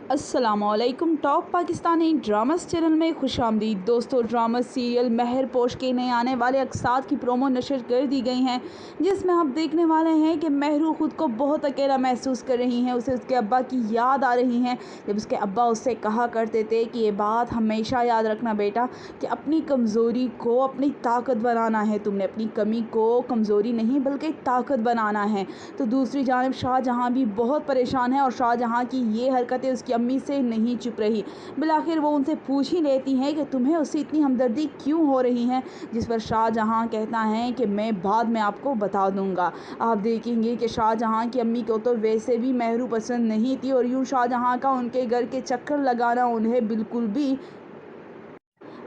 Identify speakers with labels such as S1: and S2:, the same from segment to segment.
S1: अस्सलामुअलैकुम। Top Pakistani dramas channel में खुशामदीद दोस्तों। ड्रामा सीरियल महर पोश के नए आने वाले अक़सात की प्रोमो नशर कर दी गई हैं, जिसमें आप देखने वाले हैं कि महरू ख़ुद को बहुत अकेला महसूस कर रही हैं। उसे उसके अब्बा की याद आ रही हैं, जब उसके अब्बा उससे कहा करते थे कि ये बात हमेशा याद रखना बेटा कि अपनी कमज़ोरी को अपनी ताकत बनाना है। तुमने अपनी कमी को कमज़ोरी नहीं बल्कि ताकत बनाना है। तो दूसरी जानिब शाहजहाँ भी बहुत परेशान है और शाहजहाँ की ये हरकतें उसकी अम्मी से नहीं चुप रही। बिलाखिर वो उनसे पूछ ही लेती हैं कि तुम्हें उससे इतनी हमदर्दी क्यों हो रही है, जिस पर शाहजहाँ कहता है कि मैं बाद में आपको बता दूंगा। आप देखेंगे कि शाहजहाँ की अम्मी को तो वैसे भी महरू पसंद नहीं थी और यूँ शाहजहाँ का उनके घर के चक्कर लगाना उन्हें बिल्कुल भी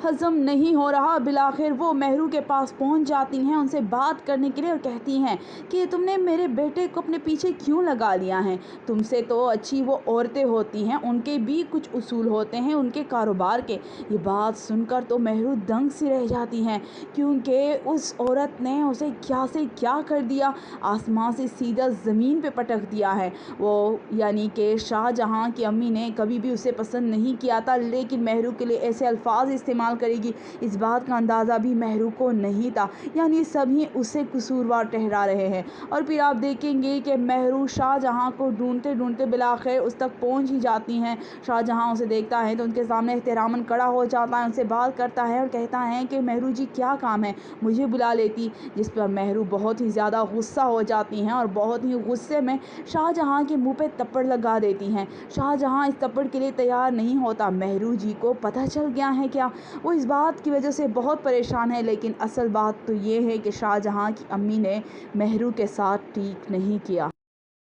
S1: हज़म नहीं हो रहा। बिलाखिर वो महरू के पास पहुंच जाती हैं उनसे बात करने के लिए और कहती हैं कि तुमने मेरे बेटे को अपने पीछे क्यों लगा लिया है। तुमसे तो अच्छी वो औरतें होती हैं, उनके भी कुछ उसूल होते हैं उनके कारोबार के। ये बात सुनकर तो महरू दंग सी रह जाती हैं, क्योंकि उस औरत ने उसे क्या से क्या कर दिया, आसमां से सीधा ज़मीन पे पटक दिया है। वो यानी कि शाहजहाँ की अम्मी ने कभी भी उसे पसंद नहीं किया था, लेकिन महरू के लिए ऐसे अल्फाज इस्तेमाल करेगी, इस बात का अंदाज़ा भी महरू को नहीं था। यानी सभी उसे कसूरवार ठहरा रहे हैं। और फिर आप देखेंगे कि महरू शाहजहाँ को ढूंढते ढूंढते बिलाखिर उस तक पहुंच ही जाती हैं। शाहजहाँ उसे देखता है तो उनके सामने एहतरामन खड़ा हो जाता है, उनसे बात करता है और कहता है कि महरू जी क्या काम है, मुझे बुला लेती। जिस पर महरू बहुत ही ज़्यादा गुस्सा हो जाती हैं और बहुत ही गुस्से में शाहजहाँ के मुंह पे थप्पड़ लगा देती हैं। शाहजहाँ इस थप्पड़ के लिए तैयार नहीं होता। महरू जी को पता चल गया है क्या, वो इस बात की वजह से बहुत परेशान है। लेकिन असल बात तो ये है कि शाहजहाँ की अम्मी ने महरू के साथ ठीक नहीं किया।